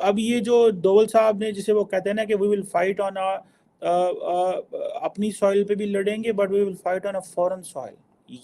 अब ये जो दोवल साहब ने, जिसे वो कहते हैं ना कि वी विल फाइट ऑन अपनी सॉइल पे भी लड़ेंगे but we will fight on a foreign soil,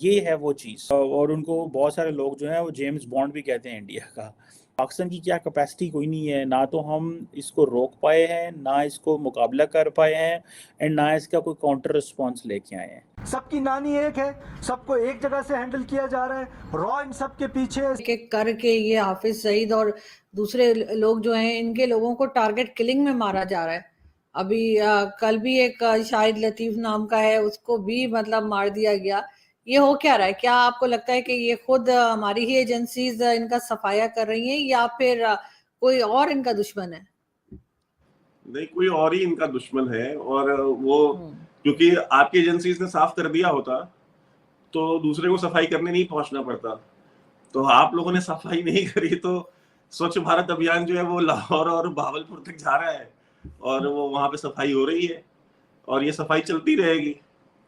ये है वो चीज़। और उनको बहुत सारे लोग जो हैं वो जेम्स बॉन्ड भी कहते हैं इंडिया का। पाकिस्तान की क्या कैपेसिटी कोई नहीं है, ना तो हम इसको रोक पाए हैं, ना इसको मुकाबला कर पाए हैं, एंड ना इसका कोई काउंटर रिस्पॉन्स लेके आए हैं। सबकी नानी एक है, सबको एक जगह से हैंडल किया जा रहा है, रॉ इन सब के पीछे के करके ये हाफिज सईद और दूसरे लोग जो हैं, इनके लोगों को टारगेट किलिंग में मारा जा रहा है। अभी कल भी एक शाहिद लतीफ नाम का है, उसको भी मतलब मार दिया गया। ये हो क्या रहा है? क्या आपको लगता है कि ये खुद हमारी ही एजेंसीज इनका सफाया कर रही हैं या फिर कोई और इनका दुश्मन है? नहीं, कोई और ही इनका दुश्मन है। और वो क्योंकि आपकी एजेंसीज ने साफ कर दिया होता तो दूसरे को सफाई करने नहीं पहुंचना पड़ता। तो आप लोगों ने सफाई नहीं करी तो स्वच्छ भारत अभियान जो है वो लाहौर और भावलपुर तक जा रहा है और वो वहां पे सफाई हो रही है और ये सफाई चलती रहेगी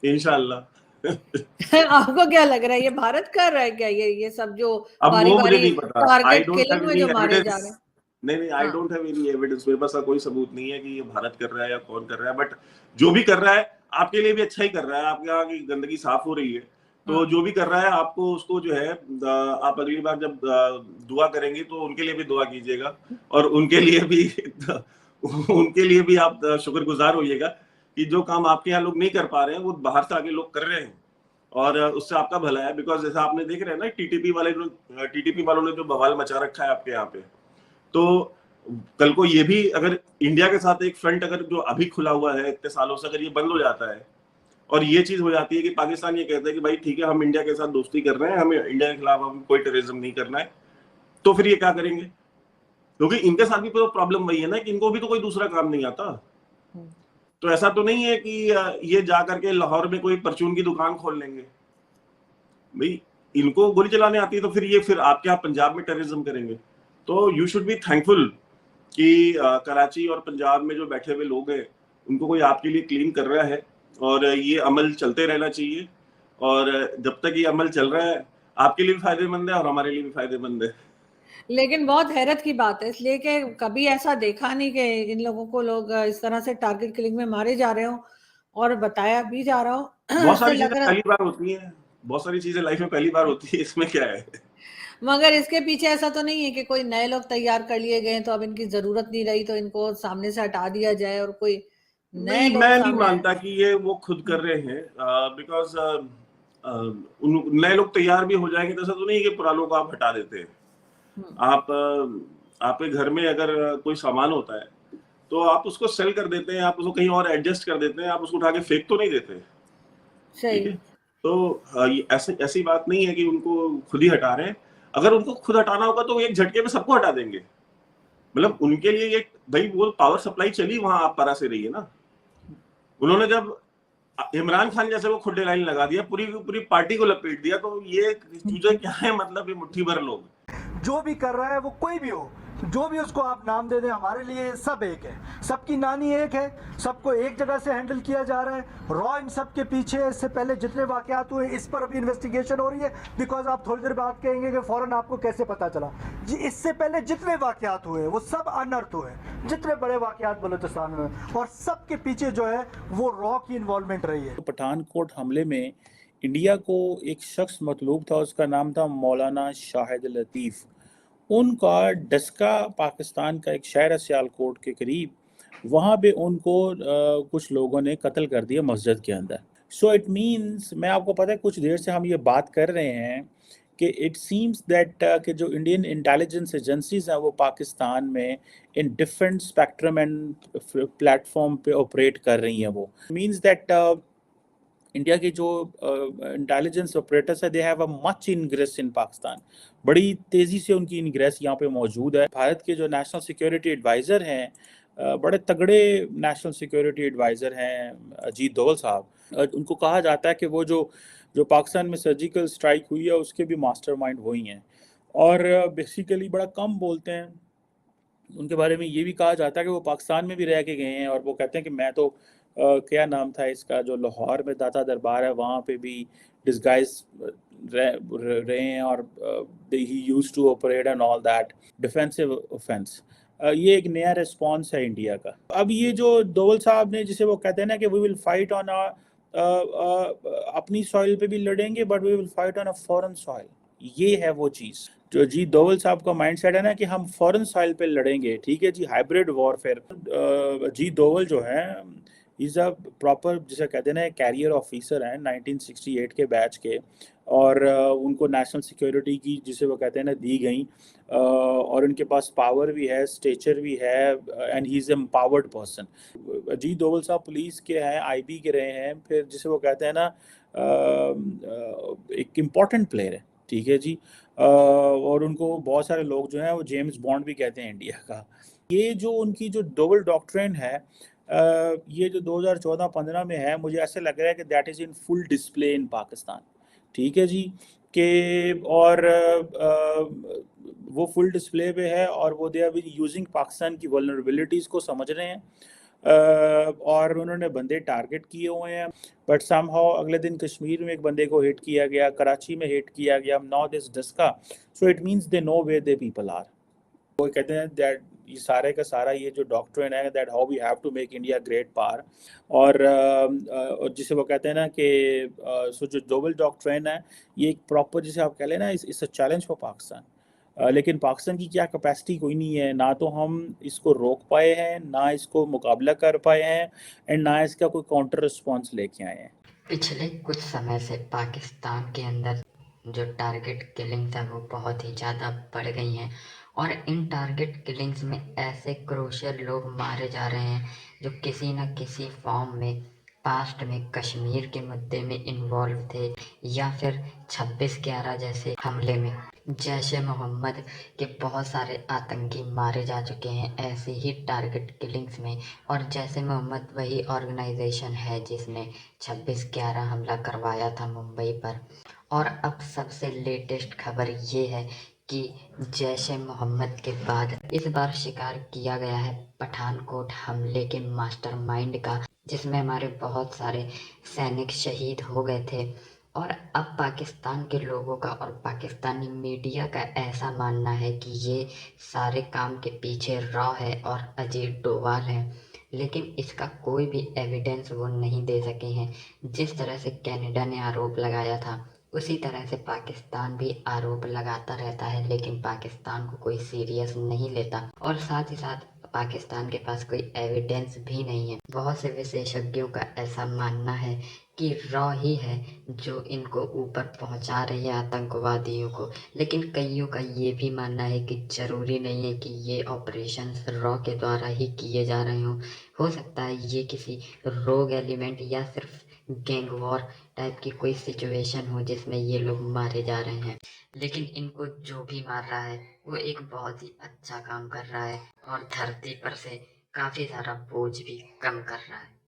इंशाल्लाह। आपको क्या लग रहा है, ये भारत कर रहा है क्या ये सब जो अब बारी वो मुझे बारी नहीं पता, आई टारगेट डोंट किलिंग हैव में एनी जो मारे जा एविडेंस। रहे हैं? नहीं, आई हाँ। डोंट हैव एनी एविडेंस, मेरे पास कोई सबूत नहीं है कि ये भारत कर रहा है या कौन कर रहा है। बट जो भी कर रहा है आपके लिए भी अच्छा ही कर रहा है। आपके यहाँ की गंदगी साफ हो रही है तो जो भी कर रहा है आपको उसको जो है आप अगली बार जब दुआ करेंगे तो उनके लिए भी दुआ कीजिएगा और उनके लिए भी आप शुक्रगुजार होइएगा कि जो काम आपके यहाँ लोग नहीं कर पा रहे हैं वो बाहर से आगे लोग कर रहे हैं और उससे आपका भला है। बिकॉज जैसा आपने देख रहे हैं ना टीटीपी वालों ने जो बवाल मचा रखा है आपके यहाँ पे, तो कल को ये भी अगर इंडिया के साथ एक फ्रंट अगर जो अभी खुला हुआ है इतने सालों से अगर ये बंद हो जाता है और ये चीज हो जाती है कि पाकिस्तान ये कहता है कि भाई ठीक है हम इंडिया के साथ दोस्ती कर रहे हैं, हमें इंडिया के खिलाफ हमें कोई टेररिज्म नहीं करना है, तो फिर ये क्या करेंगे? क्योंकि इनके साथ भी तो प्रॉब्लम वही है ना कि इनको भी तो कोई दूसरा काम नहीं आता। तो ऐसा तो नहीं है कि ये जा करके लाहौर में कोई परचून की दुकान खोल लेंगे। भाई इनको गोली चलाने आती है तो फिर आपके यहाँ पंजाब में टेररिज्म करेंगे। तो यू शुड बी थैंकफुल कि कराची और पंजाब में जो बैठे हुए लोग हैं उनको कोई आपके लिए क्लीन कर रहा है और ये अमल चलते रहना चाहिए। और जब तक ये अमल चल रहा है आपके लिए भी फायदेमंद है और हमारे लिए भी फायदेमंद है। लेकिन बहुत हैरत की बात है, इसलिए कि कभी ऐसा देखा नहीं कि इन लोगों को लोग इस तरह से टारगेट किलिंग में मारे जा रहे हो और बताया भी जा रहा हो। बहुत सारी चीजें पहली बार होती हैं, बहुत सारी चीजें लाइफ में पहली बार होती है, इसमें क्या है। मगर इसके पीछे ऐसा तो नहीं है कि कोई नए लोग तैयार कर लिए गए तो अब इनकी जरूरत नहीं रही तो इनको सामने से हटा दिया जाए और कोई नए नहीं, लोग मैं नहीं सामने मानता कि ये वो खुद कर रहे हैं। बिकॉज नए लोग तैयार भी हो जाएंगे तो ऐसा तो नहीं कि पुरानों को आप हटा देते हैं। आप आपके घर में अगर कोई सामान होता है तो आप उसको सेल कर देते हैं, आप उसको कहीं और एडजस्ट कर देते हैं, आप उसको उठा के फेंक तो नहीं देते। सही। ठीक है, तो ऐसी बात नहीं है कि उनको खुद ही हटा रहे हैं। अगर उनको खुद हटाना होगा तो एक झटके में सबको हटा देंगे। मतलब उनके लिए एक भाई वो पावर सप्लाई चली वहां आप परा से रही है ना। उन्होंने जब इमरान खान जैसे वो खुले लाइन लगा दिया, पूरी पार्टी को लपेट दिया, तो ये चीजें क्या है? मतलब ये मुट्ठी भर लोग जो भी कर रहा है वो कोई भी हो, जो भी उसको आप नाम दे दें, हमारे लिए सब एक है, सबकी नानी एक है, सबको एक जगह से हैंडल किया जा रहा है। रॉ इन सब के पीछे इससे पहले जितने वाकयात हुए इस पर अभी इन्वेस्टिगेशन हो रही है। बिकॉज आप थोड़ी देर बाद कहेंगे कि फौरन आपको कैसे पता चला जी, इससे पहले जितने वाकयात हुए वो सब अनर्थ हुए, जितने बड़े वाकयात बलूचिस्तान में, और सबके पीछे जो है वो रॉ की इन्वॉल्वमेंट रही है। पठानकोट हमले में इंडिया को एक शख्स मतलूब था, उसका नाम था मौलाना शाहिद लतीफ़। उनका डस्का पाकिस्तान का एक शहर है सियालकोट के करीब, वहाँ पे उनको कुछ लोगों ने कत्ल कर दिया मस्जिद के अंदर। सो इट मीन्स, मैं आपको पता है कुछ देर से हम ये बात कर रहे हैं कि इट सीम्स दैट कि जो इंडियन इंटेलिजेंस एजेंसीज हैं वो पाकिस्तान में in different spectrum and platform पे ऑपरेट कर रही हैं। वो मीन्स दैट इंडिया के जो इंटेलिजेंस ऑपरेटर्स है they have a much ingress in Pakistan. बड़ी तेज़ी से उनकी इनग्रेस यहाँ पे मौजूद है। भारत के जो नेशनल सिक्योरिटी एडवाइज़र हैं, बड़े तगड़े नेशनल सिक्योरिटी एडवाइज़र हैं अजीत डोभाल साहब। उनको कहा जाता है कि वो जो जो पाकिस्तान में सर्जिकल स्ट्राइक हुई है उसके भी मास्टरमाइंड वही हैं और बेसिकली बड़ा कम बोलते हैं। उनके बारे में ये भी कहा जाता है कि वो पाकिस्तान में भी रह के गए हैं और वो कहते हैं कि मैं तो क्या नाम था इसका, जो लाहौर में दाता दरबार है वहाँ पे भी डिस्गाइज रहे हैं और he used to operate and all that defensive offense. ये एक नया रिस्पॉन्स है इंडिया का। अब ये जो डोवल साहब ने, जिसे वो कहते हैं ना कि वी विल फाइट ऑन अपनी सॉइल पे भी लड़ेंगे but we will fight on a foreign soil, ये है वो चीज़ जो जी डोवल साहब का माइंडसेट है ना कि हम फॉरेन सॉइल पे लड़ेंगे। ठीक है जी, हाइब्रिड वॉरफेयर। जी डोवल जो है इज़ अ प्रॉपर, जिसे कहते हैं ना, कैरियर ऑफिसर हैं 1968 के बैच के, और उनको नेशनल सिक्योरिटी की, जिसे वो कहते हैं ना, दी गई, और उनके पास पावर भी है, स्टेचर भी है, and he is empowered person. जी डोवल साहब पुलिस के हैं, आईबी के रहे हैं, फिर जिसे वो कहते हैं ना एक इम्पॉर्टेंट प्लेयर है। ठीक है जी, और उनको बहुत सारे लोग जो हैं वो जेम्स बॉन्ड भी कहते हैं इंडिया का। ये जो उनकी जो डबल डॉक्ट्रिन है, ये जो 2014-15 में है, मुझे ऐसे लग रहा है कि that is in full display in Pakistan. ठीक है जी, कि और वो फुल डिस्प्ले पे है, और वो they are been using Pakistan की वल्नरेबिलिटीज़ को समझ रहे हैं, और उन्होंने बंदे टारगेट किए हुए हैं। बट समहाउ अगले दिन कश्मीर में एक बंदे को हिट किया गया, कराची में हिट किया गया, now this Daska, so it means they know where the people are. वो कहते हैं दैट ये सारे का सारा ये जो डॉक्ट्रिन है, that how we have to make India great power, और जिसे वो कहते हैं ना कि सो जो ग्लोबल डॉक्ट्रिन है, ये एक प्रॉपर, जिसे आप कह लें ना, it's a challenge for Pakistan. लेकिन पाकिस्तान की क्या कैपेसिटी कोई नहीं है, ना तो हम इसको रोक पाए हैं, ना इसको मुकाबला कर पाए हैं, एंड ना इसका कोई काउंटर रिस्पॉन्स लेके आए हैं। पिछले कुछ समय से पाकिस्तान के अंदर जो टारगेट किलिंग्स है वो बहुत ही ज़्यादा बढ़ गई हैं, और इन टारगेट किलिंग्स में ऐसे क्रूशियल लोग मारे जा रहे हैं जो किसी न किसी फॉर्म में पास्ट में कश्मीर के मुद्दे में इन्वॉल्व थे, या फिर 26/11 जैसे हमले में जैश ए मोहम्मद के बहुत सारे आतंकी मारे जा चुके हैं ऐसे ही टारगेट किलिंग्स में। और जैश ए मोहम्मद वही ऑर्गेनाइजेशन है जिसने 26/11 हमला करवाया था मुंबई पर। और अब सबसे लेटेस्ट खबर ये है कि जैश ए मोहम्मद के बाद इस बार शिकार किया गया है पठानकोट हमले के मास्टरमाइंड का, जिसमें हमारे बहुत सारे सैनिक शहीद हो गए थे। और अब पाकिस्तान के लोगों का और पाकिस्तानी मीडिया का ऐसा मानना है कि ये सारे काम के पीछे रॉ है और अजीत डोभाल है, लेकिन इसका कोई भी एविडेंस वो नहीं दे सके हैं। जिस तरह से कनाडा ने आरोप लगाया था उसी तरह से पाकिस्तान भी आरोप लगाता रहता है, लेकिन पाकिस्तान को कोई सीरियस नहीं लेता, और साथ ही साथ पाकिस्तान के पास कोई एविडेंस भी नहीं है। बहुत से विशेषज्ञों का ऐसा मानना है कि रॉ ही है जो इनको ऊपर पहुंचा रही है आतंकवादियों को, लेकिन कईयों का ये भी मानना है कि ज़रूरी नहीं है कि ये ऑपरेशंस रॉ के द्वारा ही किए जा रहे हों। हो सकता है ये किसी रोग एलिमेंट या सिर्फ गैंग वॉर टाइप की कोई सिचुएशन हो जिसमें ये लोग मारे जा रहे हैं, लेकिन इनको जो भी मार रहा है वो एक बहुत ही अच्छा काम कर रहा है और धरती पर से काफ़ी सारा बोझ भी कम कर रहा है।